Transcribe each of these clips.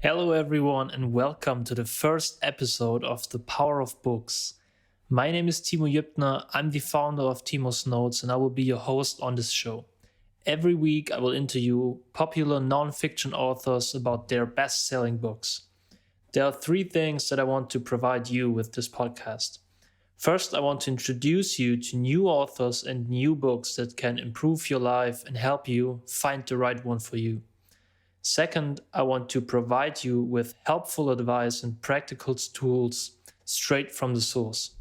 Hello, everyone, and welcome to the first episode of The Power of Books. My name is Timo Jübner. I'm the founder of Timo's Notes, and I will be your host on this show. Every week, I will interview popular non-fiction authors about their best-selling books. There are three things that I want to provide you with this podcast. First, I want to introduce you to new authors and new books that can improve your life and help you find the right one for you. Second, I want to provide you with helpful advice and practical tools straight from the source.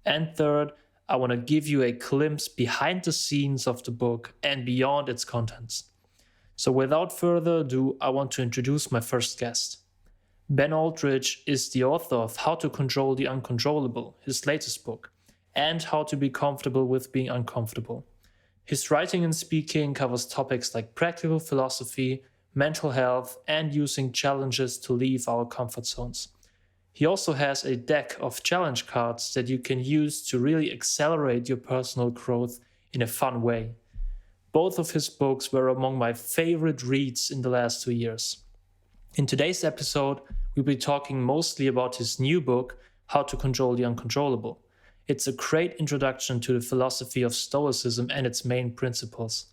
And third, I want to give you a glimpse behind the scenes of the book and beyond its contents. So without further ado, I want to introduce my first guest. Ben Aldridge is the author of How to Control the Uncontrollable, his latest book, and How to Be Comfortable with Being Uncomfortable. His writing and speaking covers topics like practical philosophy, mental health, and using challenges to leave our comfort zones. He also has a deck of challenge cards that you can use to really accelerate your personal growth in a fun way. Both of his books were among my favorite reads in the last 2 years. In today's episode, we'll be talking mostly about his new book, How to Control the Uncontrollable. It's a great introduction to the philosophy of Stoicism and its main principles.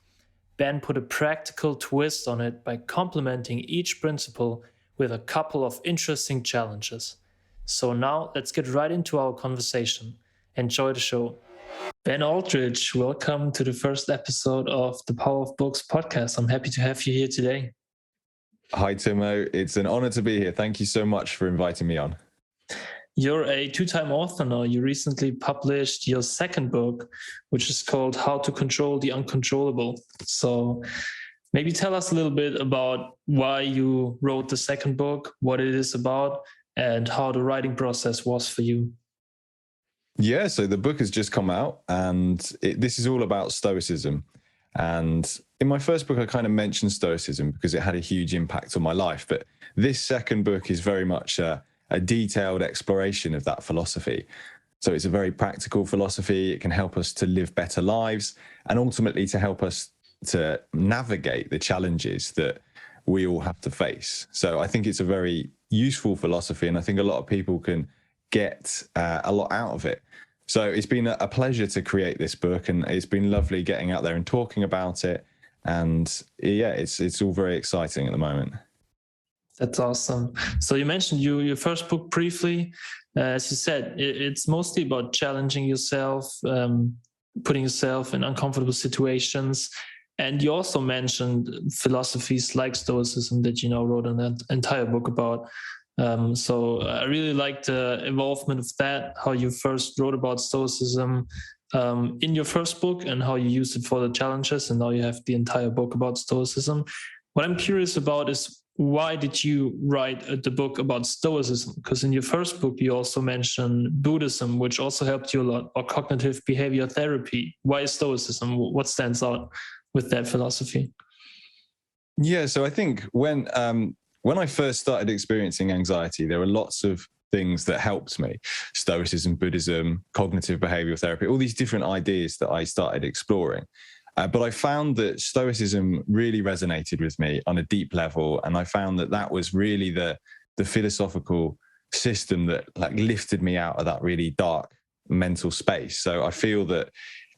Ben put a practical twist on it by complementing each principle with a couple of interesting challenges. So now let's get right into our conversation. Enjoy the show. Ben Aldridge, welcome to the first episode of the Power of Books podcast. I'm happy to have you here today. Hi, Timo. It's an honor to be here. Thank you so much for inviting me on. You're a two-time author now. You recently published your second book, which is called How to Control the Uncontrollable. So maybe tell us a little bit about why you wrote the second book, what it is about, and how the writing process was for you. Yeah, so the book has just come out, and this is all about Stoicism. And in my first book, I kind of mentioned Stoicism because it had a huge impact on my life. But this second book is very much a detailed exploration of that philosophy. So it's a very practical philosophy. It can help us to live better lives and ultimately to help us to navigate the challenges that we all have to face. So I think it's a very useful philosophy, and I think a lot of people can get a lot out of it. So it's been a pleasure to create this book, and it's been lovely getting out there and talking about it. And yeah, it's all very exciting at the moment. That's awesome. So you mentioned your first book briefly. As you said, it's mostly about challenging yourself, putting yourself in uncomfortable situations. And you also mentioned philosophies like Stoicism that you now wrote an entire book about. So I really like the involvement of that, how you first wrote about Stoicism in your first book and how you used it for the challenges. And now you have the entire book about Stoicism. What I'm curious about is, why did you write the book about Stoicism? Because in your first book, you also mentioned Buddhism, which also helped you a lot, or cognitive behavior therapy. Why Stoicism? What stands out with that philosophy? Yeah, so I think when I first started experiencing anxiety, there were lots of things that helped me. Stoicism, Buddhism, cognitive behavioral therapy, all these different ideas that I started exploring. But I found that Stoicism really resonated with me on a deep level. And I found that that was really the philosophical system that lifted me out of that really dark mental space. So I feel that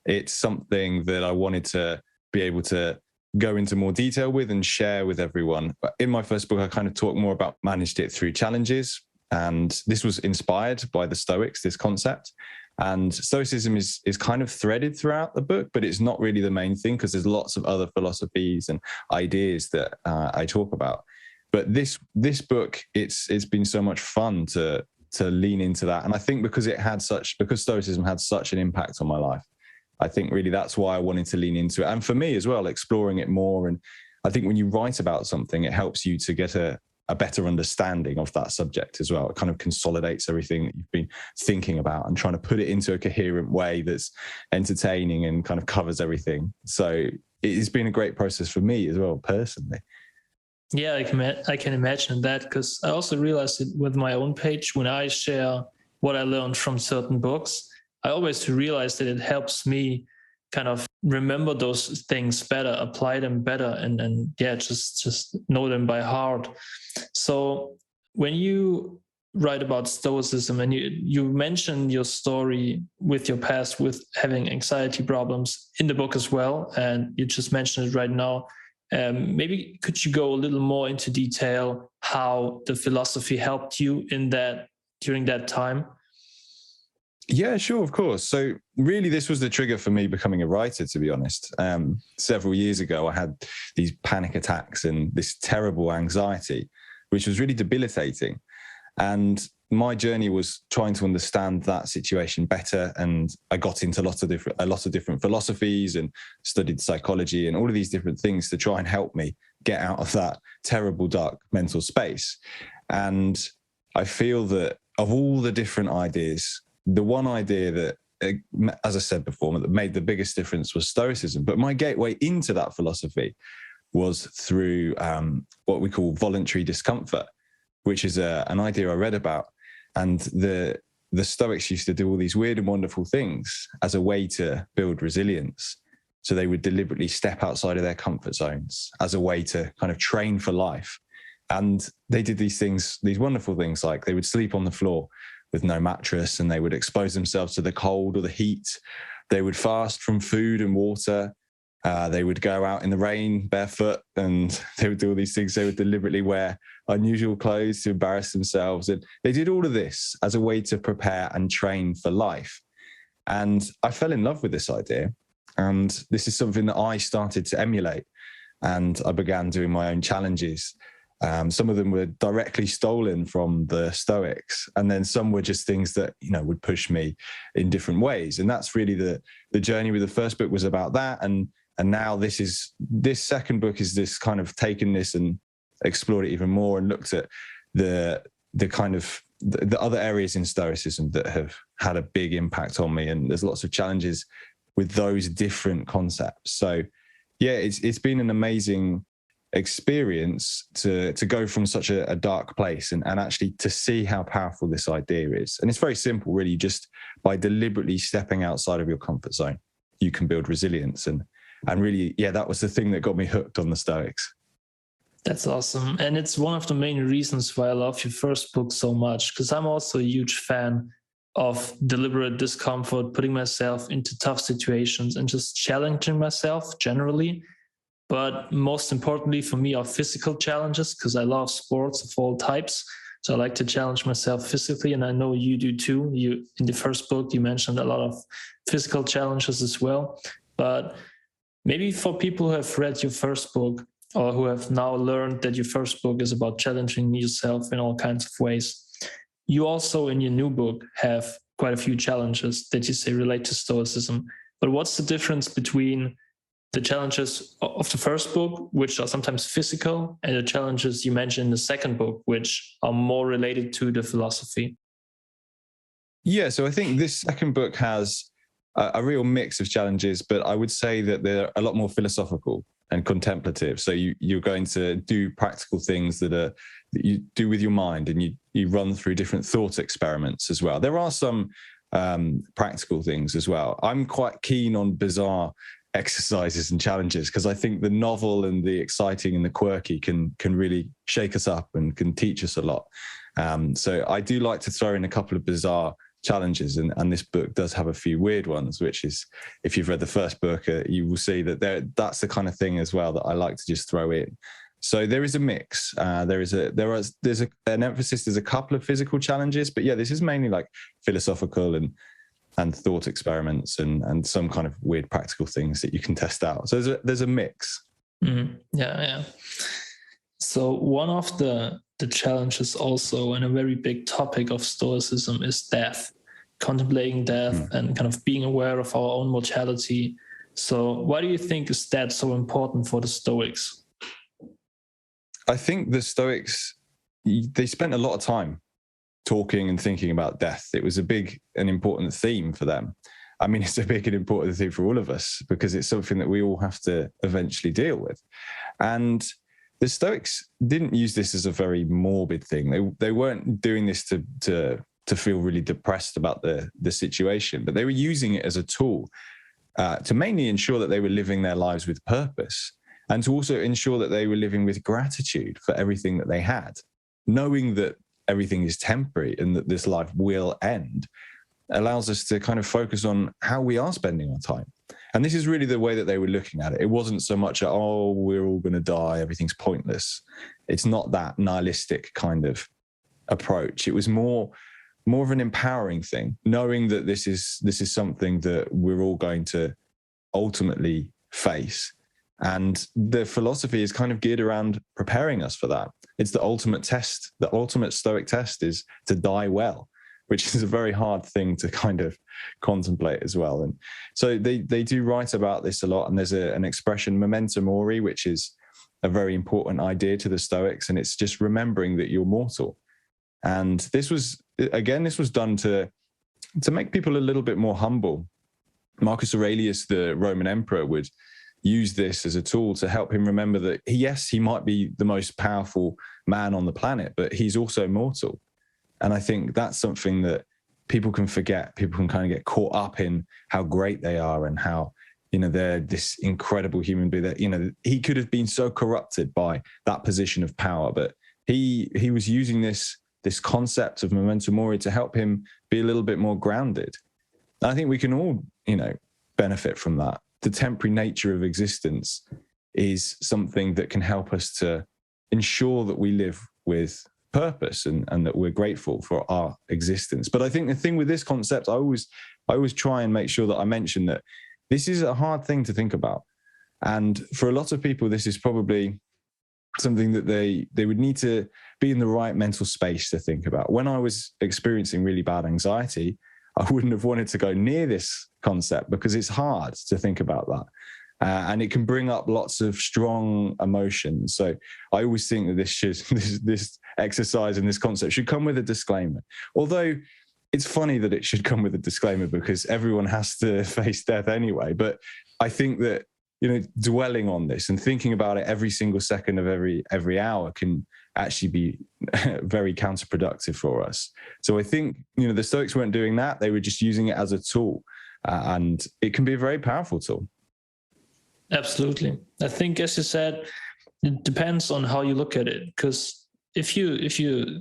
it's something that I wanted to be able to go into more detail with and share with everyone. But in my first book, I kind of talked more about managed it through challenges. And this was inspired by the Stoics, this concept. And Stoicism is kind of threaded throughout the book, but it's not really the main thing because there's lots of other philosophies and ideas that I talk about. But this book, it's been so much fun to lean into that. And I think because Stoicism had such an impact on my life, I think really that's why I wanted to lean into it. And for me as well, exploring it more. And I think when you write about something, it helps you to get a better understanding of that subject as well. It kind of consolidates everything that you've been thinking about and trying to put it into a coherent way that's entertaining and kind of covers everything. So it's been a great process for me as well, personally. Yeah, I can imagine that, because I also realized it with my own page. When I share what I learned from certain books, I always realize that it helps me kind of remember those things better, apply them better, and just know them by heart. So when you write about Stoicism, and you mentioned your story with your past with having anxiety problems in the book as well, and you just mentioned it right now. Maybe could you go a little more into detail how the philosophy helped you in that during that time? Yeah, sure, of course. So really, this was the trigger for me becoming a writer, to be honest. Several years ago, I had these panic attacks and this terrible anxiety, which was really debilitating. And my journey was trying to understand that situation better. And I got into a lot of different philosophies and studied psychology and all of these different things to try and help me get out of that terrible, dark mental space. And I feel that of all the different ideas, the one idea that, as I said before, that made the biggest difference was Stoicism. But my gateway into that philosophy was through what we call voluntary discomfort, which is an idea I read about. And the Stoics used to do all these weird and wonderful things as a way to build resilience. So they would deliberately step outside of their comfort zones as a way to kind of train for life. And they did these things, these wonderful things, like they would sleep on the floor with no mattress, and they would expose themselves to the cold or the heat. They would fast from food and water. They would go out in the rain barefoot, and they would do all these things. They would deliberately wear unusual clothes to embarrass themselves. And they did all of this as a way to prepare and train for life. And I fell in love with this idea. And this is something that I started to emulate. And I began doing my own challenges. Some of them were directly stolen from the Stoics, and then some were just things that, you know, would push me in different ways. And that's really the journey with the first book was about that. And now this second book is this kind of taken this and explored it even more and looked at the kind of the other areas in Stoicism that have had a big impact on me. And there's lots of challenges with those different concepts. So yeah, it's been an amazing experience to go from such a dark place and actually to see how powerful this idea is. And it's very simple, really. Just by deliberately stepping outside of your comfort zone, you can build resilience. And really, yeah, that was the thing that got me hooked on the Stoics. That's awesome. And it's one of the main reasons why I love your first book so much, because I'm also a huge fan of deliberate discomfort, putting myself into tough situations and just challenging myself generally. But most importantly for me are physical challenges, because I love sports of all types. So I like to challenge myself physically, and I know you do too. You, in the first book, you mentioned a lot of physical challenges as well. But maybe for people who have read your first book, or who have now learned that your first book is about challenging yourself in all kinds of ways, you also in your new book have quite a few challenges that you say relate to Stoicism. But what's the difference between the challenges of the first book, which are sometimes physical, and the challenges you mentioned in the second book, which are more related to the philosophy? Yeah, so I think this second book has a real mix of challenges, but I would say that they're a lot more philosophical and contemplative. So you're going to do practical things that you do with your mind, and you run through different thought experiments as well. There are some practical things as well. I'm quite keen on bizarre exercises and challenges, because I think the novel and the exciting and the quirky can really shake us up and can teach us a lot. So I do like to throw in a couple of bizarre challenges, and this book does have a few weird ones, which is, if you've read the first book, you will see that that's the kind of thing as well that I like to just throw in. So there is a mix. There's an emphasis. There's a couple of physical challenges, but yeah, this is mainly like philosophical and thought experiments and some kind of weird practical things that you can test out. So there's a mix. Mm-hmm. Yeah. So one of the challenges also, and a very big topic of Stoicism, is death, contemplating death and kind of being aware of our own mortality. So why do you think is that so important for the Stoics? I think the Stoics, they spent a lot of time talking and thinking about death. It was a big and important theme for them. I mean, it's a big and important theme for all of us, because it's something that we all have to eventually deal with. And the Stoics didn't use this as a very morbid thing. They weren't doing this to feel really depressed about the situation, but they were using it as a tool to mainly ensure that they were living their lives with purpose, and to also ensure that they were living with gratitude for everything that they had. knowing that everything is temporary and that this life will end allows us to kind of focus on how we are spending our time. And this is really the way that they were looking at it. It wasn't so much, oh, we're all going to die, everything's pointless. It's not that nihilistic kind of approach. It was more of an empowering thing, knowing that this is something that we're all going to ultimately face. And the philosophy is kind of geared around preparing us for that. It's the ultimate test. The ultimate Stoic test is to die well, which is a very hard thing to kind of contemplate as well. And so they do write about this a lot. And there's an expression, memento mori, which is a very important idea to the Stoics. And it's just remembering that you're mortal. And this was done to make people a little bit more humble. Marcus Aurelius, the Roman emperor, would use this as a tool to help him remember that, yes, he might be the most powerful man on the planet, but he's also mortal. And I think that's something that people can forget. People can kind of get caught up in how great they are and how, they're this incredible human being that, he could have been so corrupted by that position of power, but he was using this concept of memento mori to help him be a little bit more grounded. And I think we can all, benefit from that. The temporary nature of existence is something that can help us to ensure that we live with purpose and that we're grateful for our existence. But I think the thing with this concept, I always try and make sure that I mention that this is a hard thing to think about. And for a lot of people, this is probably something that they would need to be in the right mental space to think about. When I was experiencing really bad anxiety, I wouldn't have wanted to go near this concept because it's hard to think about that. And it can bring up lots of strong emotions. So I always think that this exercise and this concept should come with a disclaimer. Although it's funny that it should come with a disclaimer because everyone has to face death anyway. But I think that, dwelling on this and thinking about it every single second of every hour can actually be very counterproductive for us. So I think, the Stoics weren't doing that. They were just using it as a tool. And it can be a very powerful tool. Absolutely. I think, as you said, it depends on how you look at it. Because if you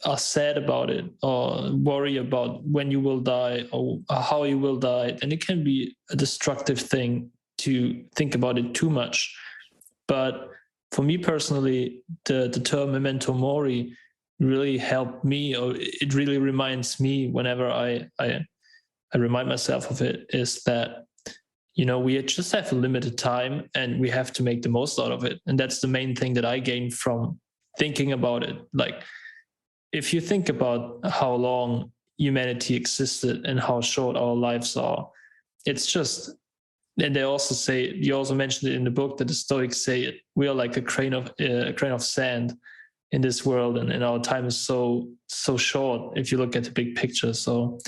are sad about it or worry about when you will die or how you will die, then it can be a destructive thing to think about it too much. But for me personally, the term memento mori really helped me, or it really reminds me whenever I remind myself of it, is that, we just have a limited time and we have to make the most out of it. And that's the main thing that I gained from thinking about it. Like, if you think about how long humanity existed and how short our lives are, it's just, and they also say, you also mentioned it in the book, that the Stoics say it, we are like a grain of sand in this world, and our time is so short if you look at the big picture. So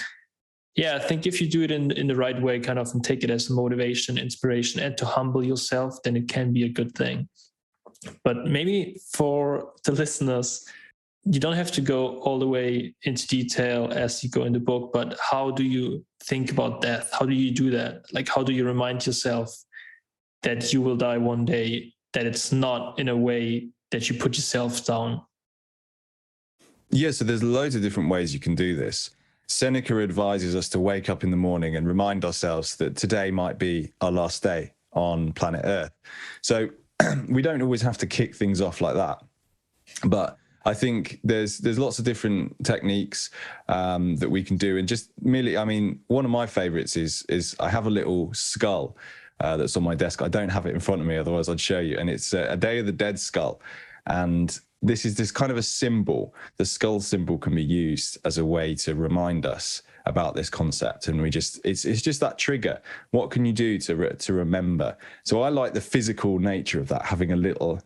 yeah, I think if you do it in the right way, kind of, and take it as motivation, inspiration, and to humble yourself, then it can be a good thing. But maybe for the listeners, you don't have to go all the way into detail as you go in the book, but how do you think about death? How do you do that? Like, how do you remind yourself that you will die one day, that it's not in a way that you put yourself down? Yeah, so there's loads of different ways you can do this. Seneca advises us to wake up in the morning and remind ourselves that today might be our last day on planet Earth. So we don't always have to kick things off like that. But I think there's lots of different techniques that we can do. And just merely, one of my favorites is I have a little skull that's on my desk. I don't have it in front of me, otherwise I'd show you. And it's a Day of the Dead skull. And this is this kind of a symbol. The skull symbol can be used as a way to remind us about this concept. And it's just that trigger. What can you do to remember? So I like the physical nature of that, having a little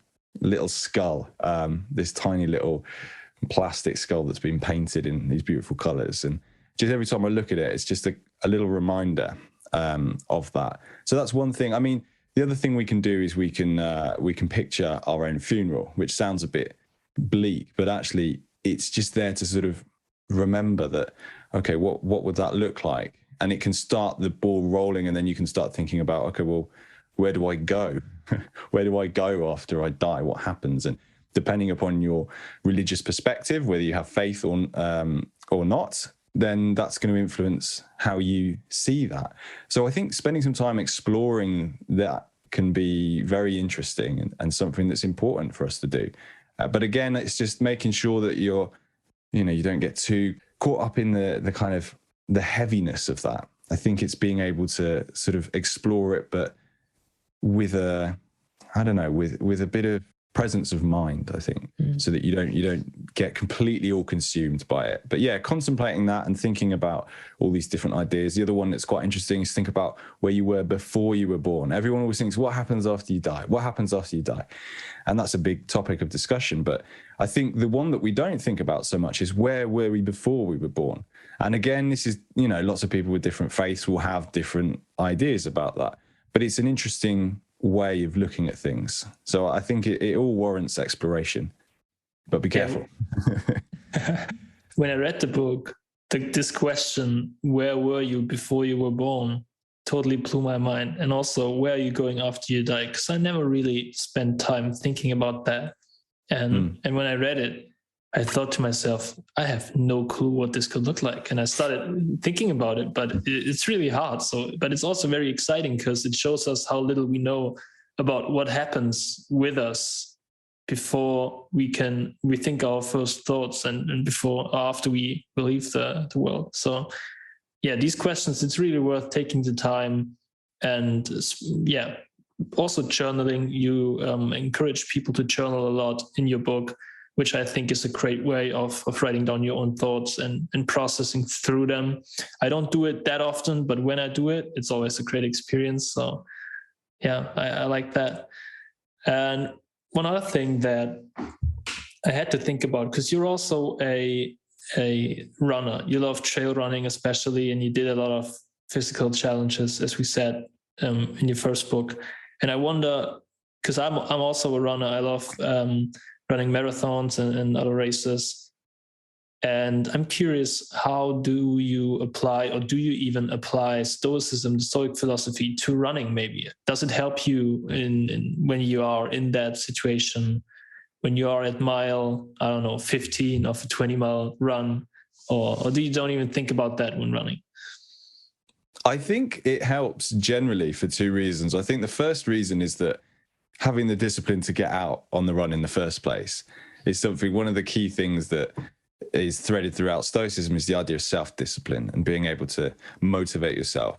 skull, this tiny little plastic skull that's been painted in these beautiful colors. And just every time I look at it, it's just a little reminder of that. So that's one thing. The other thing we can do is we can picture our own funeral, which sounds a bit bleak, but actually it's just there to sort of remember that, okay, what would that look like? And it can start the ball rolling, and then you can start thinking about, okay, well, where do I go? Where do I go after I die? What happens? And depending upon your religious perspective, whether you have faith or not, then that's going to influence how you see that. So I think spending some time exploring that can be very interesting and something that's important for us to do. But again, it's just making sure that you don't get too caught up in the kind of the heaviness of that. I think it's being able to sort of explore it, but with a bit of presence of mind, I think, so that you don't get completely all consumed by it. But yeah, contemplating that and thinking about all these different ideas. The other one that's quite interesting is think about where you were before you were born. Everyone always thinks, what happens after you die? What happens after you die? And that's a big topic of discussion. But I think the one that we don't think about so much is where were we before we were born? And again, this is, lots of people with different faiths will have different ideas about that. But it's an interesting way of looking at things. So I think it all warrants exploration, but be careful. When I read the book, this question, where were you before you were born, totally blew my mind. And also, where are you going after you die? Because I never really spent time thinking about that. And when I read it, I thought to myself, I have no clue what this could look like. And I started thinking about it, but it's really hard. But it's also very exciting because it shows us how little we know about what happens with us before we think our first thoughts and before or after we leave the world. So yeah, these questions, it's really worth taking the time. And yeah, also journaling. You encourage people to journal a lot in your book, which I think is a great way of writing down your own thoughts and processing through them. I don't do it that often, but when I do it, it's always a great experience. So yeah, I like that. And one other thing that I had to think about, because you're also a runner. You love trail running especially, and you did a lot of physical challenges, as we said in your first book. And I wonder, because I'm also a runner, I love running marathons and other races. And I'm curious, how do you apply, or do you even apply Stoicism, the Stoic philosophy, to running maybe? Does it help you in when you are in that situation, when you are at mile, 15 of a 20-mile run, or do you don't even think about that when running? I think it helps generally for two reasons. I think the first reason is that having the discipline to get out on the run in the first place is something, one of the key things that is threaded throughout Stoicism is the idea of self-discipline and being able to motivate yourself.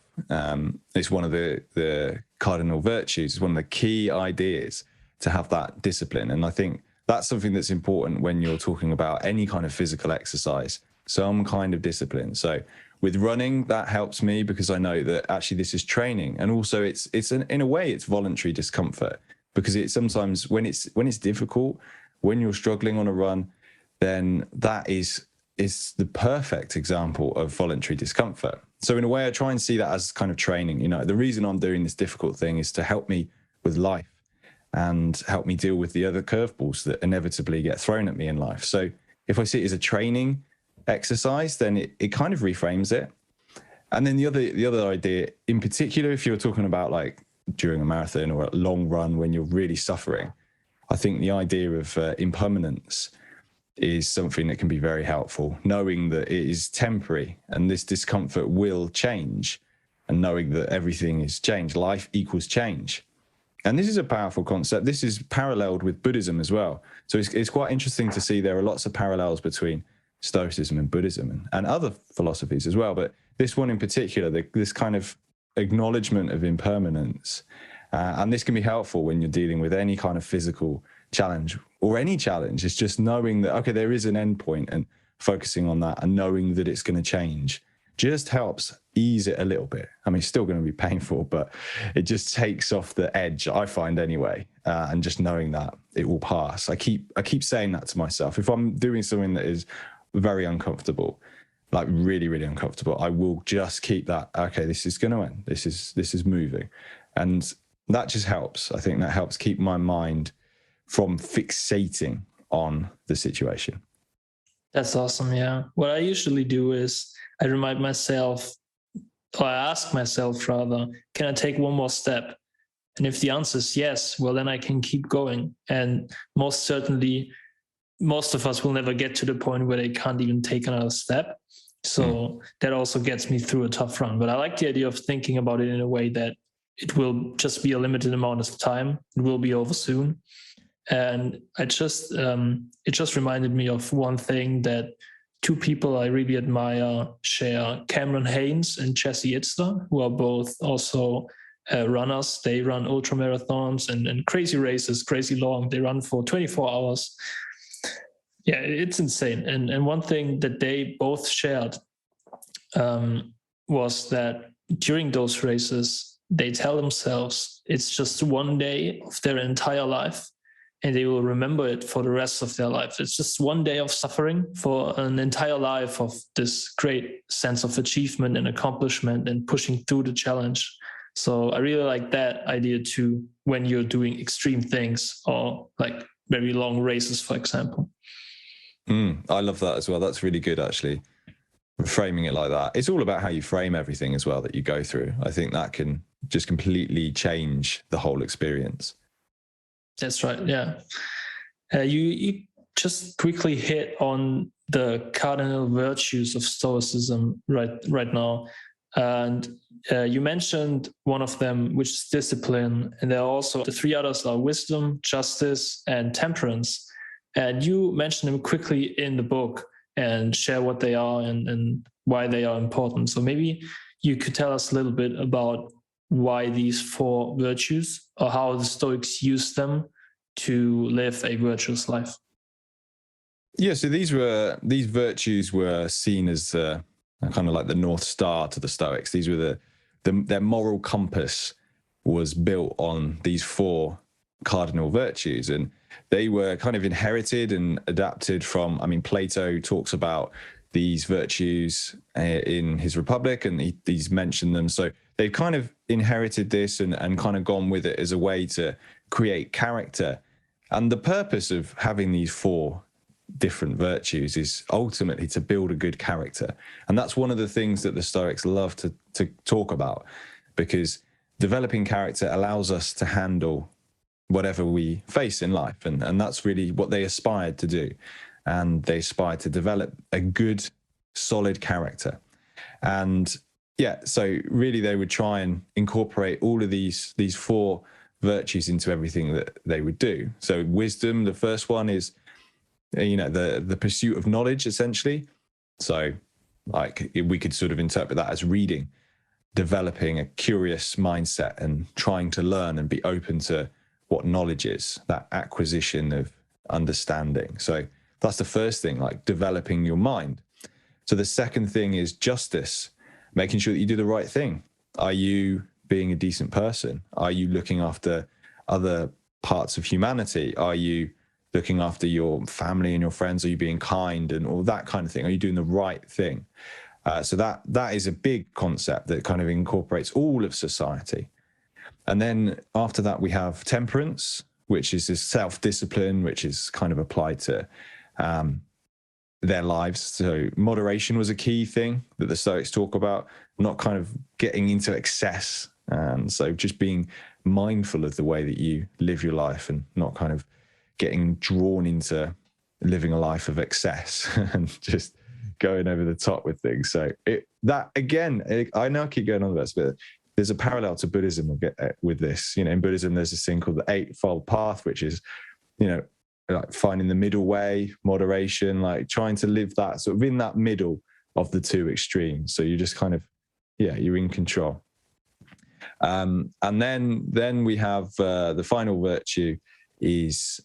It's one of the cardinal virtues. It's one of the key ideas to have that discipline. And I think that's something that's important when you're talking about any kind of physical exercise, some kind of discipline. So with running, that helps me because I know that actually this is training. And also in a way, it's voluntary discomfort, because it's sometimes when it's difficult, when you're struggling on a run, then that is the perfect example of voluntary discomfort. So in a way, I try and see that as kind of training. The reason I'm doing this difficult thing is to help me with life and help me deal with the other curveballs that inevitably get thrown at me in life. So if I see it as a training exercise, then it kind of reframes it. And then the other idea, in particular, if you're talking about like during a marathon or a long run when you're really suffering, I think the idea of impermanence is something that can be very helpful, knowing that it is temporary and this discomfort will change, and knowing that everything is change. Life equals change. And this is a powerful concept. This is paralleled with Buddhism as well. So it's quite interesting to see there are lots of parallels between Stoicism and Buddhism and other philosophies as well. But this one in particular, this kind of acknowledgement of impermanence. And this can be helpful when you're dealing with any kind of physical challenge or any challenge. It's just knowing that, okay, there is an end point, and focusing on that and knowing that it's going to change just helps ease it a little bit. I mean, it's still going to be painful, but it just takes off the edge, I find anyway. And just knowing that it will pass. I keep saying that to myself. If I'm doing something that is very uncomfortable, like really, really uncomfortable, I will just keep that, okay, this is going to end. This is moving. And that just helps. I think that helps keep my mind from fixating on the situation. That's awesome. Yeah. What I usually do is I remind myself, or I ask myself rather, can I take one more step? And if the answer is yes, well, then I can keep going. And most certainly, most of us will never get to the point where they can't even take another step. So that also gets me through a tough run. But I like the idea of thinking about it in a way that it will just be a limited amount of time. It will be over soon. And it just reminded me of one thing that two people I really admire share: Cameron Haynes and Jesse Itzler, who are both also runners. They run ultra marathons and crazy races, crazy long. They run for 24 hours. Yeah, it's insane. And one thing that they both shared was that during those races, they tell themselves it's just one day of their entire life, and they will remember it for the rest of their life. It's just one day of suffering for an entire life of this great sense of achievement and accomplishment and pushing through the challenge. So I really like that idea too, when you're doing extreme things or like very long races, for example. I love that as well. That's really good, actually, framing it like that. It's all about how you frame everything as well that you go through. I think that can just completely change the whole experience. That's right. Yeah. You just quickly hit on the cardinal virtues of Stoicism right now. And you mentioned one of them, which is discipline. And there are also the three others are wisdom, justice, and temperance. And you mentioned them quickly in the book and share what they are and why they are important. So maybe you could tell us a little bit about why these four virtues, or how the Stoics use them to live a virtuous life. Yeah, so these virtues were seen as kind of like the North Star to the Stoics. These were their moral compass was built on these four cardinal virtues, and they were kind of inherited and adapted from, I mean, Plato talks about these virtues in his Republic, and he's mentioned them. So they've kind of inherited this and kind of gone with it as a way to create character. And the purpose of having these four different virtues is ultimately to build a good character. And that's one of the things that the Stoics love to talk about, because developing character allows us to handle whatever we face in life. And that's really what they aspired to do. And they aspired to develop a good, solid character. And yeah, so really they would try and incorporate all of these four virtues into everything that they would do. So wisdom, the first one is, the pursuit of knowledge, essentially. So like we could sort of interpret that as reading, developing a curious mindset and trying to learn and be open to what knowledge is, that acquisition of understanding. So that's the first thing, like developing your mind. So the second thing is justice, making sure that you do the right thing. Are you being a decent person? Are you looking after other parts of humanity? Are you looking after your family and your friends? Are you being kind and all that kind of thing? Are you doing the right thing? So that is a big concept that kind of incorporates all of society. And then after that, we have temperance, which is this self-discipline, which is kind of applied to their lives. So moderation was a key thing that the Stoics talk about, not kind of getting into excess. And so just being mindful of the way that you live your life and not kind of getting drawn into living a life of excess and just going over the top with things. So I know I keep going on with this, but there's a parallel to Buddhism with this. In Buddhism, there's this thing called the Eightfold Path, which is, like finding the middle way, moderation, like trying to live that sort of in that middle of the two extremes. So you just kind of, you're in control. And then we have the final virtue is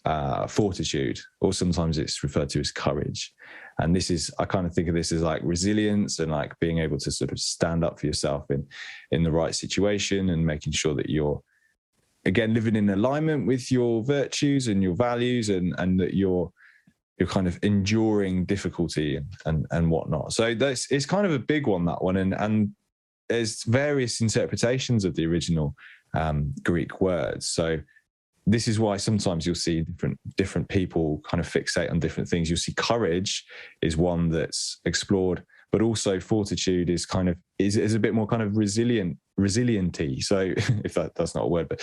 fortitude, or sometimes it's referred to as courage. And I kind of think of this as like resilience and like being able to sort of stand up for yourself in the right situation and making sure that you're, again, living in alignment with your virtues and your values and that you're kind of enduring difficulty and whatnot. So it's kind of a big one, that one. And there's various interpretations of the original Greek words. So this is why sometimes you'll see different people kind of fixate on different things. You'll see courage is one that's explored but also fortitude is a bit more kind of resilienty. So if that's not a word, but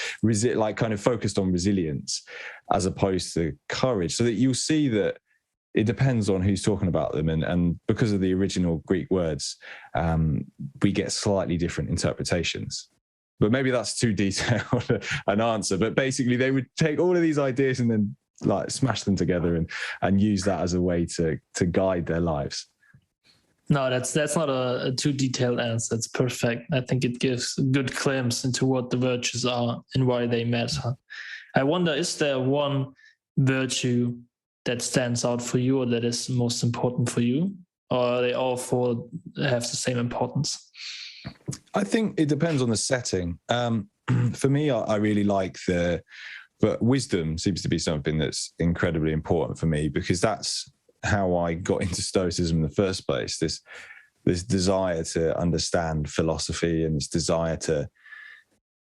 like kind of focused on resilience as opposed to courage, so that you'll see that it depends on who's talking about them. And because of the original Greek words, we get slightly different interpretations. But maybe that's too detailed an answer. But basically, they would take all of these ideas and then like smash them together and use that as a way to guide their lives. No, that's not a too detailed answer. It's perfect. I think it gives a good glimpse into what the virtues are and why they matter. I wonder, is there one virtue that stands out for you or that is most important for you? Or are they all four have the same importance? I think it depends on the setting. For me, I really like but wisdom seems to be something that's incredibly important for me, because that's how I got into Stoicism in the first place. This desire to understand philosophy and this desire to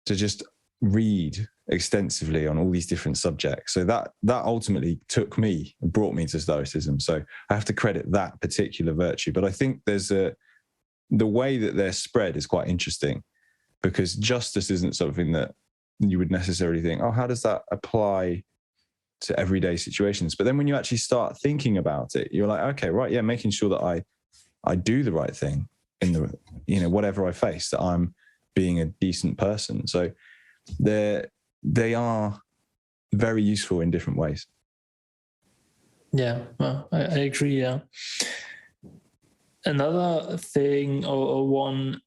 just read extensively on all these different subjects. So that ultimately took me and brought me to Stoicism. So I have to credit that particular virtue. But I think the way that they're spread is quite interesting, because justice isn't something that you would necessarily think, oh, how does that apply to everyday situations? But then when you actually start thinking about it, you're like, okay, right, yeah, making sure that I do the right thing in the, whatever I face, that I'm being a decent person. So they are very useful in different ways. Yeah, well, I agree. Yeah. Another thing or one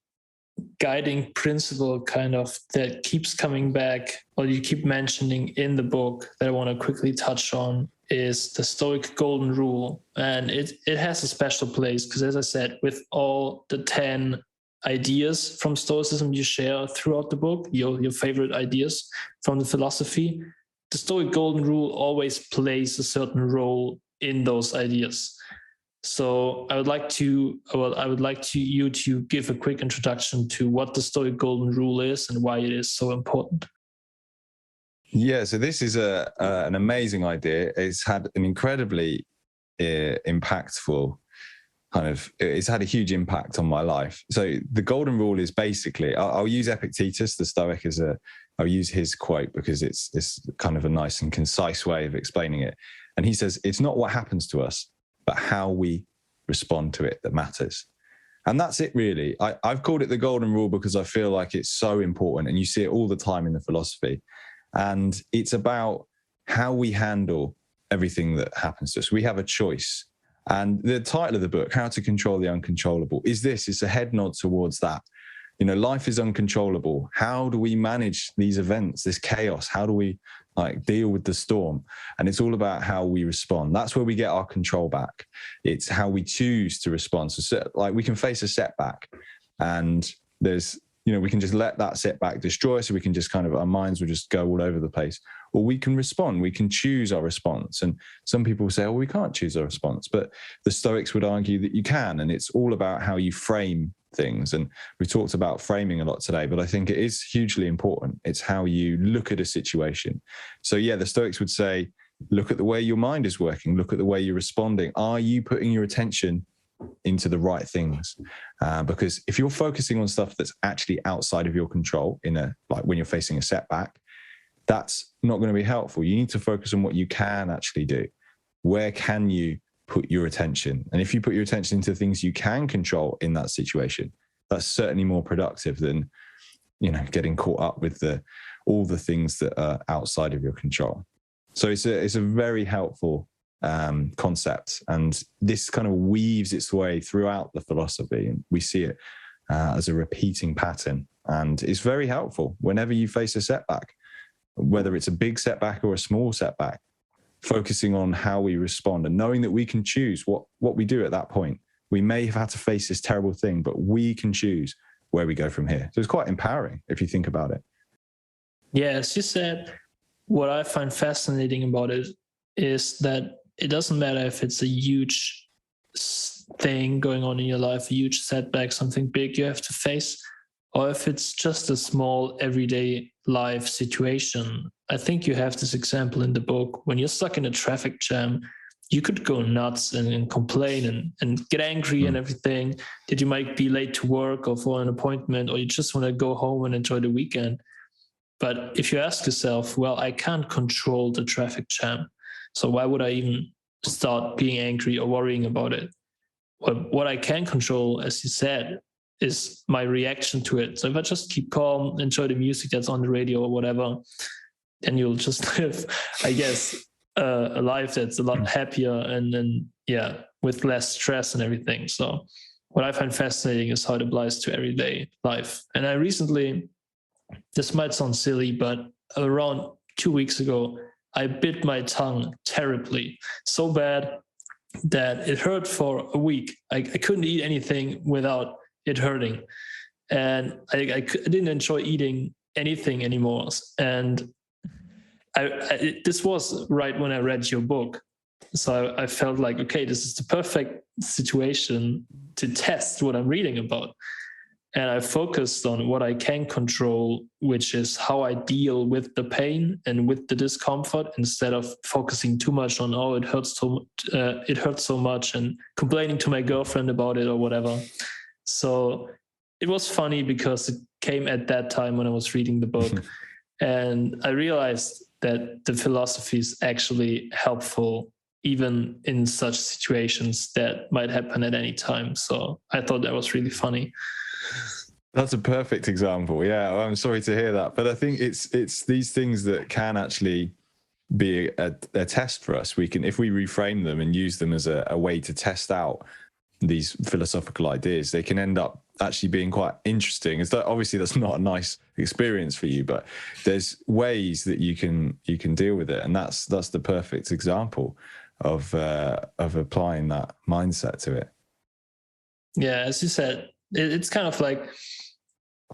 guiding principle kind of that keeps coming back, or you keep mentioning in the book, that I want to quickly touch on is the Stoic Golden Rule. And it has a special place because, as I said, with all the 10 ideas from Stoicism you share throughout the book, your favorite ideas from the philosophy, the Stoic Golden Rule always plays a certain role in those ideas. So I would like you to give a quick introduction to what the Stoic Golden Rule is and why it is so important. Yeah, so this is an amazing idea. It's had an incredibly impactful it's had a huge impact on my life. So the Golden Rule is basically, I'll use Epictetus, the Stoic, I'll use his quote because it's kind of a nice and concise way of explaining it. And he says, it's not what happens to us, but how we respond to it that matters. And that's it, really. I've called it the Golden Rule because I feel like it's so important, and you see it all the time in the philosophy. And it's about how we handle everything that happens to us. We have a choice. And the title of the book, How to Control the Uncontrollable, is this. It's a head nod towards that. Life is uncontrollable. How do we manage these events, this chaos? How do we deal with the storm? And it's all about how we respond. That's where we get our control back. It's how we choose to respond. So we can face a setback, and there's, we can just let that setback destroy us. So we can just our minds will just go all over the place. Or we can respond. We can choose our response. And some people say, we can't choose our response. But the Stoics would argue that you can. And it's all about how you frame things. And we talked about framing a lot today, but I think it is hugely important. It's how you look at a situation. So yeah, the Stoics would say, look at the way your mind is working. Look at the way you're responding. Are you putting your attention into the right things? Because if you're focusing on stuff that's actually outside of your control, when you're facing a setback, that's not going to be helpful. You need to focus on what you can actually do. Where can you put your attention? And if you put your attention into things you can control in that situation, that's certainly more productive than, getting caught up with all the things that are outside of your control. So it's a very helpful concept, and this kind of weaves its way throughout the philosophy, and we see it as a repeating pattern. And it's very helpful whenever you face a setback, whether it's a big setback or a small setback. Focusing on how we respond and knowing that we can choose what we do at that point. We may have had to face this terrible thing, but we can choose where we go from here. So it's quite empowering if you think about it. Yeah, as you said, what I find fascinating about it is that it doesn't matter if it's a huge thing going on in your life, a huge setback, something big you have to face, or if it's just a small everyday life situation. I think you have this example in the book when you're stuck in a traffic jam you could go nuts and complain and get angry and everything, that you might be late to work or for an appointment, or you just want to go home and enjoy the weekend. But if you ask yourself, well, I can't control the traffic jam, so why would I even start being angry or worrying about it? What I can control, as you said, is my reaction to it. So if I just keep calm, enjoy the music that's on the radio or whatever, then you'll just live, I guess, a life that's a lot happier and with less stress and everything. So what I find fascinating is how it applies to everyday life. And I recently, this might sound silly, but around 2 weeks ago, I bit my tongue terribly, so bad that it hurt for a week. I couldn't eat anything without it hurting. And I didn't enjoy eating anything anymore. And this was right when I read your book. So I felt like, okay, this is the perfect situation to test what I'm reading about. And I focused on what I can control, which is how I deal with the pain and with the discomfort, instead of focusing too much on, oh, it hurts so much, and complaining to my girlfriend about it or whatever. So it was funny because it came at that time when I was reading the book. And I realized that the philosophy is actually helpful, even in such situations that might happen at any time. So I thought that was really funny. That's a perfect example. Yeah, I'm sorry to hear that, but I think it's these things that can actually be a test for us. We can, if we reframe them and use them as a way to test out these philosophical ideas, they can end up actually being quite interesting. It's that obviously that's not a nice experience for you, but there's ways that you can deal with it, and that's the perfect example of applying that mindset to it. Yeah, as you said, it's kind of like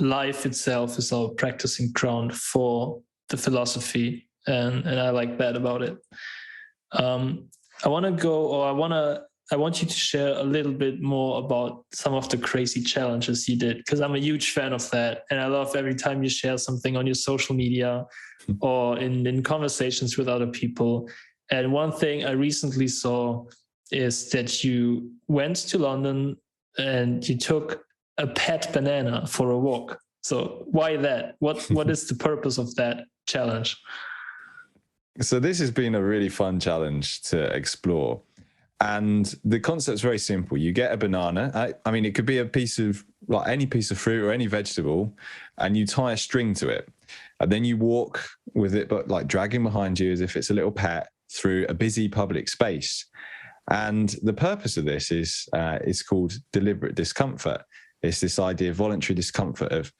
life itself is our practicing ground for the philosophy, and I like that about it. I want you to share a little bit more about some of the crazy challenges you did, because I'm a huge fan of that, and I love every time you share something on your social media or in conversations with other people. And one thing I recently saw is that you went to London and you took a pet banana for a walk. So why that? What is the purpose of that challenge? So this has been a really fun challenge to explore. And the concept's very simple. You get a banana. I mean, it could be a piece of, like any piece of fruit or any vegetable, and you tie a string to it. And then you walk with it, but like dragging behind you as if it's a little pet, through a busy public space. And the purpose of this is it's called deliberate discomfort. It's this idea of voluntary discomfort, of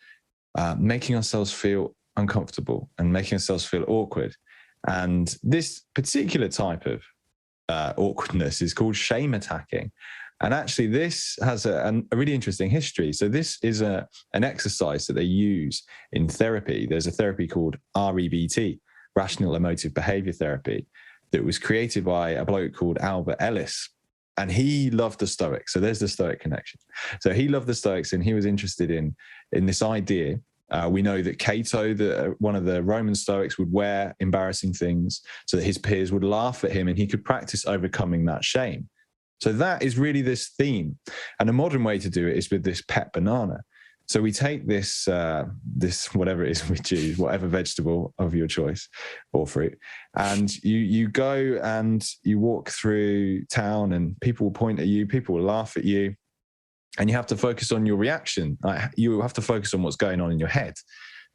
making ourselves feel uncomfortable and making ourselves feel awkward. And this particular type of awkwardness is called shame attacking. And actually, this has a really interesting history. So this is an exercise that they use in therapy. There's a therapy called REBT, Rational Emotive Behavior Therapy, that was created by a bloke called Albert Ellis. And he loved the Stoics. So there's the Stoic connection. So he loved the Stoics, and he was interested in this idea. We know that Cato, one of the Roman Stoics, would wear embarrassing things so that his peers would laugh at him and he could practice overcoming that shame. So that is really this theme. And a modern way to do it is with this pet banana. So we take this whatever it is we choose, whatever vegetable of your choice or fruit, and you go and you walk through town, and people will point at you, people will laugh at you, and you have to focus on your reaction. You have to focus on what's going on in your head.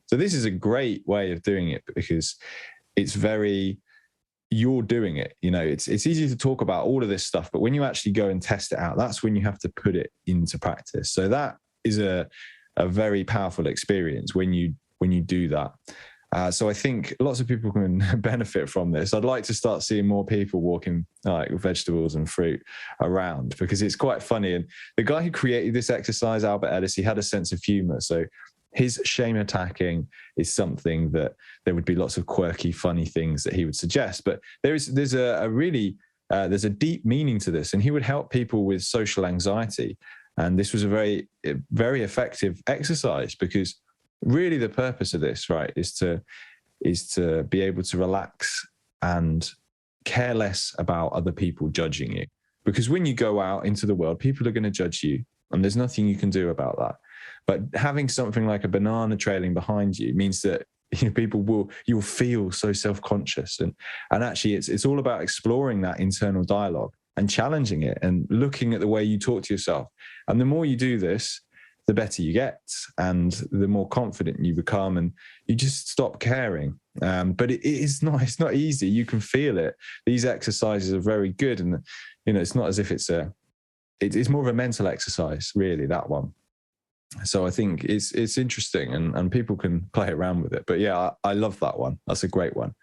So this is a great way of doing it, because it's very, you're doing it. You know, it's easy to talk about all of this stuff, but when you actually go and test it out, that's when you have to put it into practice. So that is a very powerful experience when you do that. So I think lots of people can benefit from this. I'd like to start seeing more people walking like vegetables and fruit around, because it's quite funny. And the guy who created this exercise, Albert Ellis, he had a sense of humor. So his shame attacking is something that there would be lots of quirky, funny things that he would suggest. But there's a deep meaning to this, and he would help people with social anxiety. And this was a very, very effective exercise, because really the purpose of this, right, is to be able to relax and care less about other people judging you. Because when you go out into the world, people are going to judge you, and there's nothing you can do about that. But having something like a banana trailing behind you means that you'll feel so self-conscious, and actually it's all about exploring that internal dialogue and challenging it and looking at the way you talk to yourself. And the more you do this, the better you get, and the more confident you become, and you just stop caring. But it's not easy. You can feel it. These exercises are very good, and it's not as if it's more of a mental exercise, really, that one. So I think it's interesting, and people can play around with it. But yeah, I love that one. That's a great one.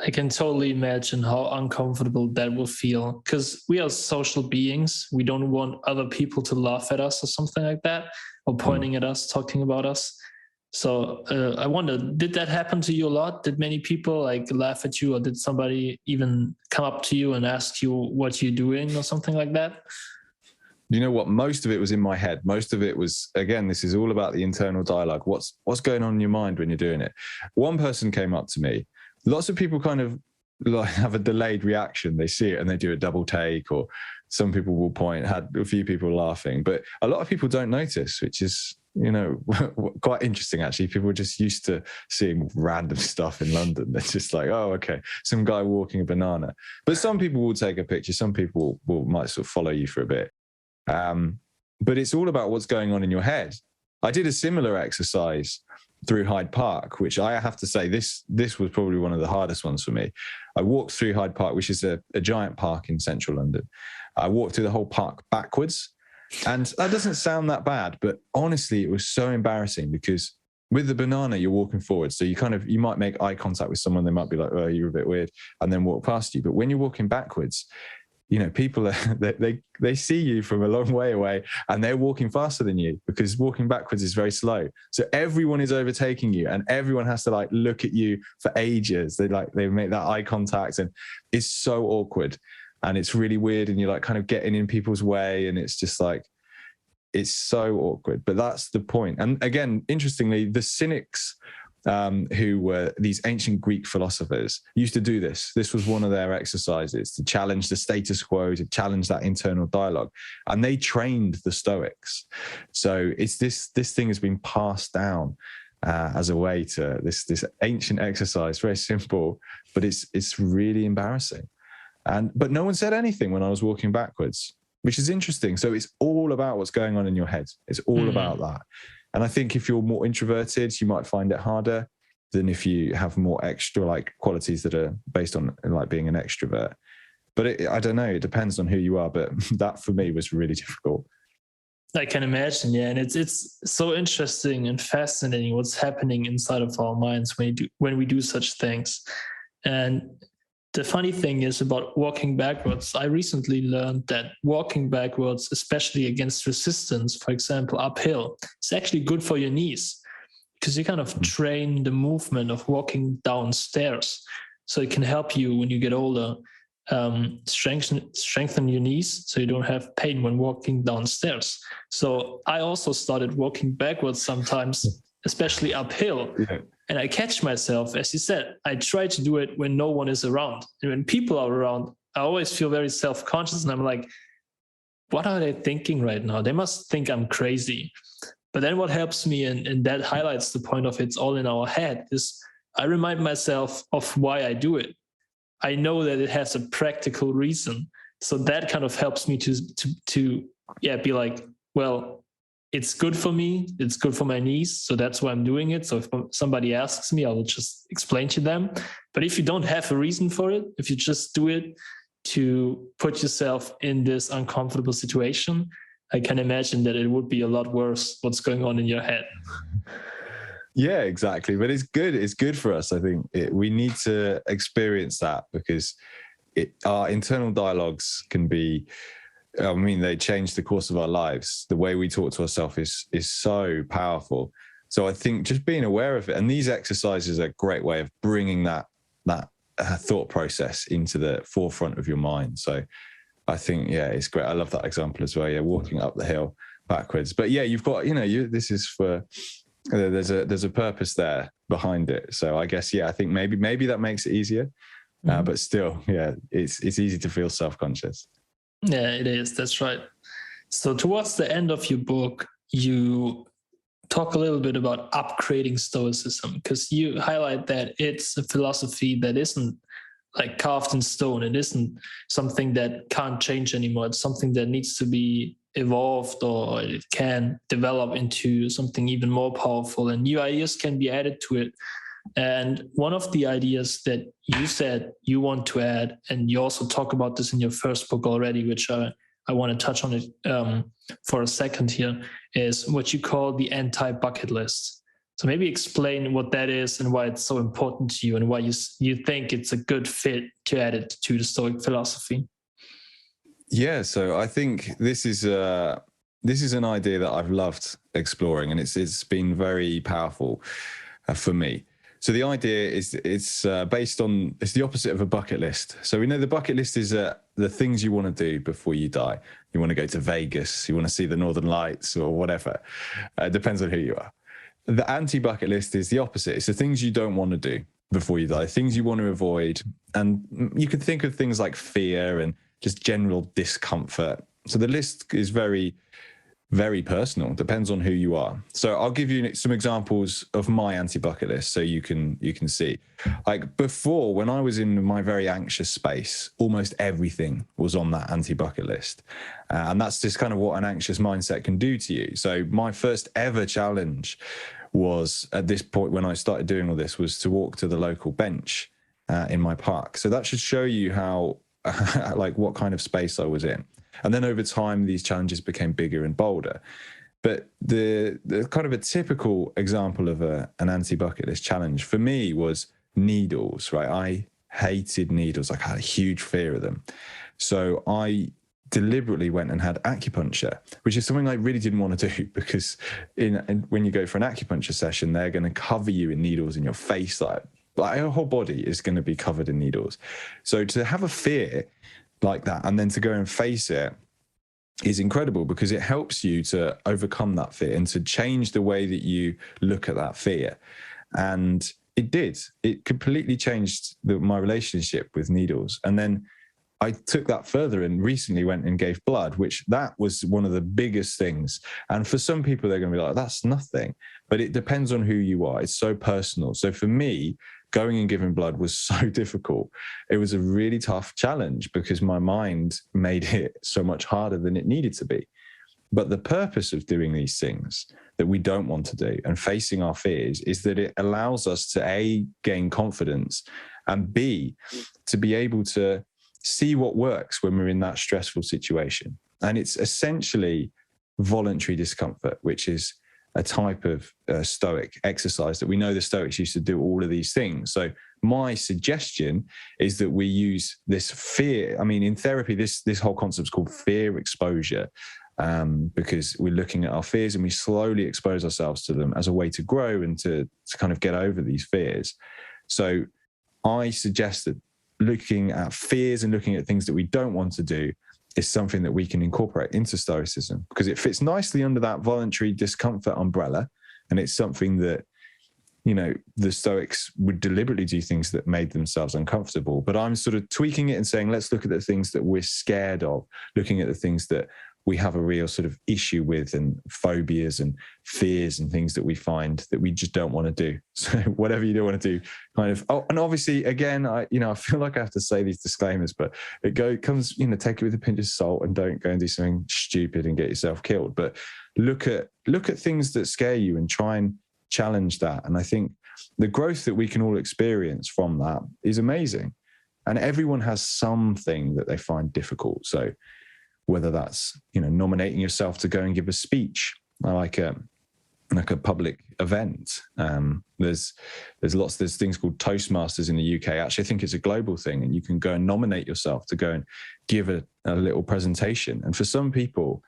I can totally imagine how uncomfortable that will feel, because we are social beings. We don't want other people to laugh at us or something like that, or pointing at us, talking about us. So I wonder, did that happen to you a lot? Did many people laugh at you, or did somebody even come up to you and ask you what you're doing or something like that? You know what? Most of it was in my head. Most of it was, again, this is all about the internal dialogue. What's going on in your mind when you're doing it? One person came up to me. Lots of people kind of have a delayed reaction. They see it and they do a double take, or some people will point, had a few people laughing, but a lot of people don't notice, which is, quite interesting, actually. People are just used to seeing random stuff in London. They're just like, oh, okay, some guy walking a banana. But some people will take a picture. Some people might sort of follow you for a bit. But it's all about what's going on in your head. I did a similar exercise through Hyde Park, which I have to say, this was probably one of the hardest ones for me. I walked through Hyde Park, which is a giant park in central London. I walked through the whole park backwards. And that doesn't sound that bad, but honestly, it was so embarrassing, because with the banana, you're walking forward. So you might make eye contact with someone. They might be like, oh, you're a bit weird, and then walk past you. But when you're walking backwards, people they see you from a long way away, and they're walking faster than you, because walking backwards is very slow. So everyone is overtaking you, and everyone has to look at you for ages. They make that eye contact, and it's so awkward, and it's really weird, and you're kind of getting in people's way, and it's just it's so awkward. But that's the point. And again, interestingly, the Cynics, who were these ancient Greek philosophers, used to do this. This was one of their exercises, to challenge the status quo, to challenge that internal dialogue. And they trained the Stoics. So it's this thing has been passed down as a way to this ancient exercise, very simple, but it's really embarrassing. But no one said anything when I was walking backwards, which is interesting. So it's all about what's going on in your head. It's all about that. And I think if you're more introverted, you might find it harder than if you have more extra qualities that are based on being an extrovert. But I don't know, it depends on who you are. But that for me was really difficult. I can imagine, yeah. And it's so interesting and fascinating what's happening inside of our minds when we do such things. And the funny thing is about walking backwards, I recently learned that walking backwards, especially against resistance, for example, uphill, is actually good for your knees, because you kind of train the movement of walking downstairs. So it can help you when you get older, strengthen your knees so you don't have pain when walking downstairs. So I also started walking backwards sometimes, especially uphill. Yeah. And I catch myself, as you said, I try to do it when no one is around. And when people are around, I always feel very self-conscious, and I'm like, what are they thinking right now? They must think I'm crazy. But then what helps me, and that highlights the point of it's all in our head, is I remind myself of why I do it. I know that it has a practical reason. So that kind of helps me to be like, well, it's good for me. It's good for my knees. So that's why I'm doing it. So if somebody asks me, I will just explain to them. But if you don't have a reason for it, if you just do it to put yourself in this uncomfortable situation, I can imagine that it would be a lot worse what's going on in your head. Yeah, exactly. But it's good. It's good for us. I think we need to experience that, because our internal dialogues can be, they change the course of our lives. The way we talk to ourselves is so powerful. So I think just being aware of it, and these exercises are a great way of bringing that thought process into the forefront of your mind. So I think, it's great. I love that example as well. Yeah, walking up the hill backwards. But yeah, you've got, this is for, there's a purpose there behind it. So I guess, I think maybe that makes it easier. But still, yeah, it's easy to feel self-conscious. Yeah, it is. That's right. So towards the end of your book, you talk a little bit about upgrading Stoicism, because you highlight that it's a philosophy that isn't like carved in stone. It isn't something that can't change anymore. It's something that needs to be evolved, or it can develop into something even more powerful, and new ideas can be added to it. And one of the ideas that you said you want to add, and you also talk about this in your first book already, which I want to touch on it for a second here, is what you call the anti-bucket list. So maybe explain what that is and why it's so important to you, and why you think it's a good fit to add it to the Stoic philosophy. Yeah, so I think this is an idea that I've loved exploring, and it's been very powerful for me. So the idea is it's the opposite of a bucket list. So we know the bucket list is the things you want to do before you die. You want to go to Vegas, you want to see the Northern Lights or whatever. Depends on who you are. The anti-bucket list is the opposite. It's the things you don't want to do before you die, things you want to avoid. And you can think of things like fear and just general discomfort. So the list is very, very personal, depends on who you are. So I'll give you some examples of my anti-bucket list so you can see. Like before, when I was in my very anxious space, almost everything was on that anti-bucket list. And that's just kind of what an anxious mindset can do to you. So my first ever challenge was, at this point when I started doing all this, was to walk to the local bench in my park. So that should show you how like what kind of space I was in. And then over time, these challenges became bigger and bolder. But the kind of a typical example of an anti-bucket list challenge for me was needles, right? I hated needles. I had a huge fear of them. So I deliberately went and had acupuncture, which is something I really didn't want to do, because when you go for an acupuncture session, they're going to cover you in needles in your face. Like your whole body is going to be covered in needles. So to have a fear like that and then to go and face it is incredible, because it helps you to overcome that fear and to change the way that you look at that fear. And it completely changed my relationship with needles. And then I took that further and recently went and gave blood, which that was one of the biggest things. And for some people, they're going to be like, that's nothing, but it depends on who you are. It's so personal. So for me, going and giving blood was so difficult. It was a really tough challenge because my mind made it so much harder than it needed to be. But the purpose of doing these things that we don't want to do and facing our fears is that it allows us to A, gain confidence, and B, to be able to see what works when we're in that stressful situation. And it's essentially voluntary discomfort, which is a type of Stoic exercise that we know the Stoics used to do all of these things. So my suggestion is that we use this fear. I mean, in therapy, this whole concept is called fear exposure, because we're looking at our fears and we slowly expose ourselves to them as a way to grow and to kind of get over these fears. So I suggest that looking at fears and looking at things that we don't want to do is something that we can incorporate into Stoicism, because it fits nicely under that voluntary discomfort umbrella. And it's something that, you know, the Stoics would deliberately do things that made themselves uncomfortable. But I'm sort of tweaking it and saying, let's look at the things that we're scared of, looking at the things that we have a real sort of issue with, and phobias and fears and things that we find that we just don't want to do. So whatever you don't want to do, kind of. Oh, and obviously, again, I feel like I have to say these disclaimers, but it comes, take it with a pinch of salt and don't go and do something stupid and get yourself killed. But look at things that scare you and try and challenge that. And I think the growth that we can all experience from that is amazing. And everyone has something that they find difficult. So whether that's, nominating yourself to go and give a speech, like a public event. There's things called Toastmasters in the UK. Actually, I think it's a global thing, and you can go and nominate yourself to go and give a little presentation. And for some people,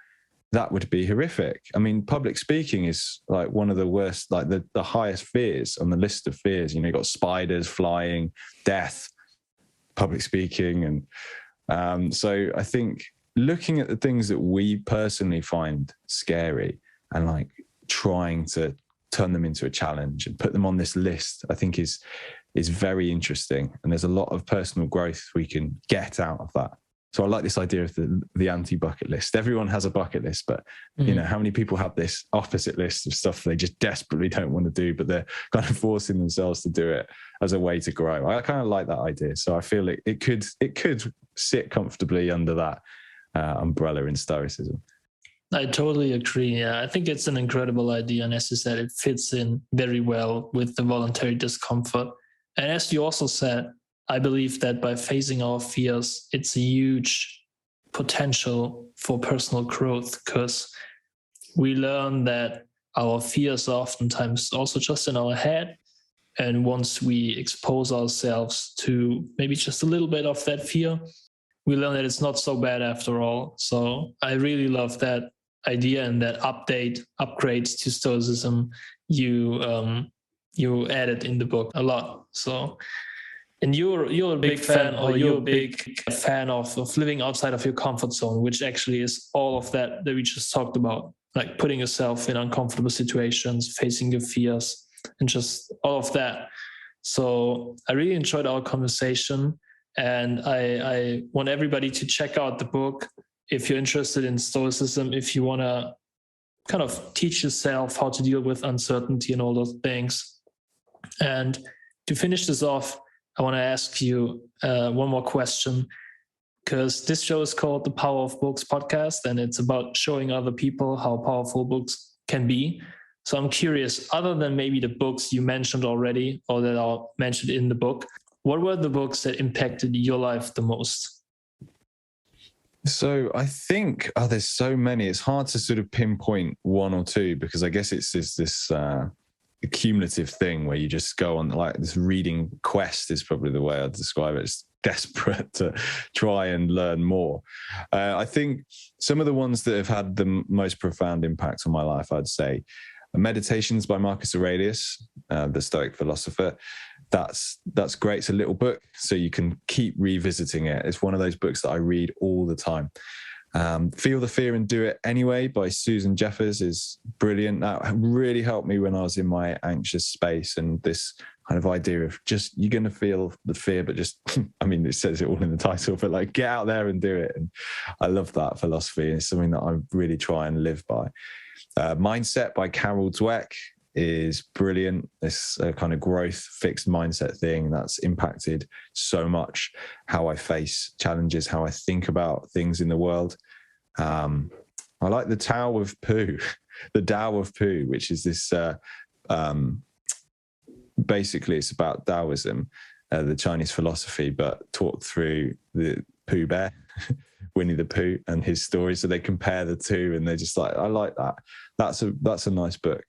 that would be horrific. I mean, public speaking is like one of the worst, like the highest fears on the list of fears. You've got spiders, flying, death, public speaking. And so I think looking at the things that we personally find scary and like trying to turn them into a challenge and put them on this list, I think is is very interesting. And there's a lot of personal growth we can get out of that. So I like this idea of the anti-bucket list. Everyone has a bucket list, but how many people have this opposite list of stuff they just desperately don't want to do, but they're kind of forcing themselves to do it as a way to grow. I kind of like that idea. So I feel like it could sit comfortably under that umbrella in Stoicism. I totally agree. Yeah, I think it's an incredible idea. And as you said, it fits in very well with the voluntary discomfort. And as you also said, I believe that by facing our fears, it's a huge potential for personal growth, because we learn that our fears are oftentimes also just in our head. And once we expose ourselves to maybe just a little bit of that fear, we learn that it's not so bad after all. So I really love that idea and that upgrade to Stoicism you added in the book a lot. So, and you're a big fan, or you're a big fan of living outside of your comfort zone, which actually is all of that we just talked about, like putting yourself in uncomfortable situations, facing your fears, and just all of that. So I really enjoyed our conversation, and I want everybody to check out the book if you're interested in Stoicism, if you want to kind of teach yourself how to deal with uncertainty and all those things. And to finish this off, I want to ask you one more question, because this show is called the Power of Books podcast, and it's about showing other people how powerful books can be. So I'm curious, other than maybe the books you mentioned already or that are mentioned in the book, what were the books that impacted your life the most? So I think, there's so many. It's hard to sort of pinpoint one or two, because I guess it's this cumulative thing where you just go on like this reading quest is probably the way I'd describe it. It's desperate to try and learn more. I think some of the ones that have had the most profound impact on my life, I'd say Meditations by Marcus Aurelius, the Stoic philosopher. That's great. It's a little book, so you can keep revisiting it. It's one of those books that I read all the time. Feel the Fear and Do It Anyway by Susan Jeffers is brilliant. That really helped me when I was in my anxious space, and this kind of idea of just, you're going to feel the fear, but just, I mean, it says it all in the title, but like get out there and do it. And I love that philosophy. It's something that I really try and live by. Mindset by Carol Dweck is brilliant. This kind of growth, fixed mindset thing that's impacted so much how I face challenges, how I think about things in the world. I like the Tao of Pooh, the Tao of Pooh, which is this, basically it's about Taoism, the Chinese philosophy, but taught through the Pooh Bear, Winnie the Pooh, and his story. So they compare the two, and they're just like, I like that. That's a nice book.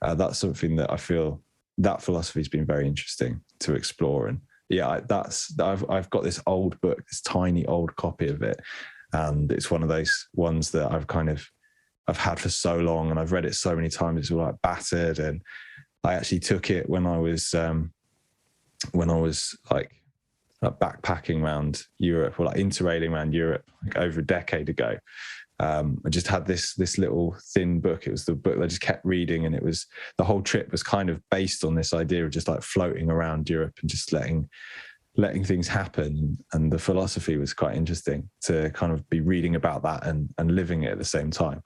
That's something that I feel that philosophy has been very interesting to explore. And yeah, I've got this old book, this tiny old copy of it, and it's one of those ones that I've had for so long, and I've read it so many times. It's all like battered, and I actually took it when I was like backpacking around Europe, or like interrailing around Europe, like over a decade ago. I just had this little thin book. It was the book that I just kept reading, and it was, the whole trip was kind of based on this idea of just like floating around Europe and just letting things happen. And the philosophy was quite interesting to kind of be reading about that and living it at the same time.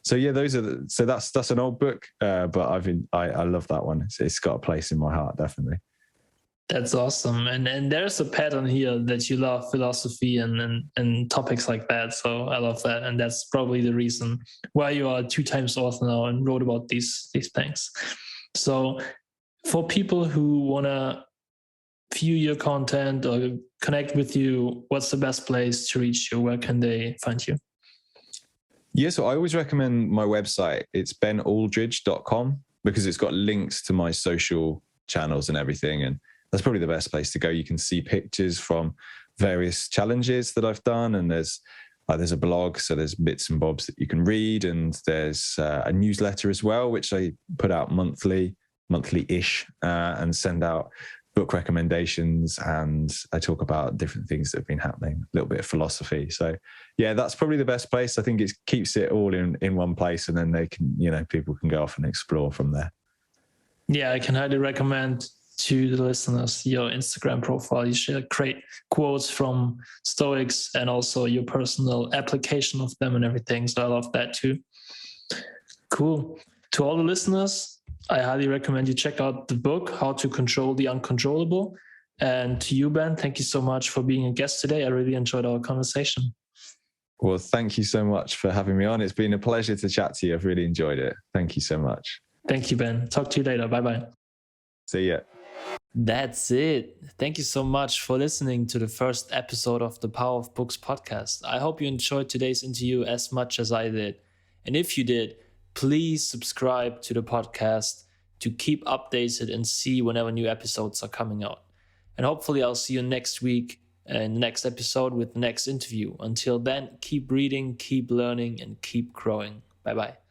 So yeah, that's an old book, but I love that one. It's got a place in my heart, definitely. That's awesome. And there's a pattern here that you love philosophy and topics like that. So I love that. And that's probably the reason why you are 2 times author now and wrote about these things. So for people who want to view your content or connect with you, what's the best place to reach you? Where can they find you? Yeah, so I always recommend my website. It's benaldridge.com, because it's got links to my social channels and everything. And that's probably the best place to go. You can see pictures from various challenges that I've done, and there's a blog, so there's bits and bobs that you can read, and there's a newsletter as well, which I put out monthly-ish, and send out book recommendations, and I talk about different things that have been happening, a little bit of philosophy. So yeah, that's probably the best place. I think it keeps it all in one place, and then they can, people can go off and explore from there. Yeah, I can highly recommend to the listeners your Instagram profile. You share great quotes from Stoics and also your personal application of them and everything. So I love that too. Cool. To all the listeners, I highly recommend you check out the book, How to Control the Uncontrollable. And to you, Ben, thank you so much for being a guest today. I really enjoyed our conversation. Well, thank you so much for having me on. It's been a pleasure to chat to you. I've really enjoyed it. Thank you so much. Thank you, Ben. Talk to you later. Bye-bye. See ya. That's it. Thank you so much for listening to the first episode of the Power of Books podcast. I hope you enjoyed today's interview as much as I did. And if you did, please subscribe to the podcast to keep updated and see whenever new episodes are coming out. And hopefully I'll see you next week in the next episode with the next interview. Until then, keep reading, keep learning, and keep growing. Bye-bye.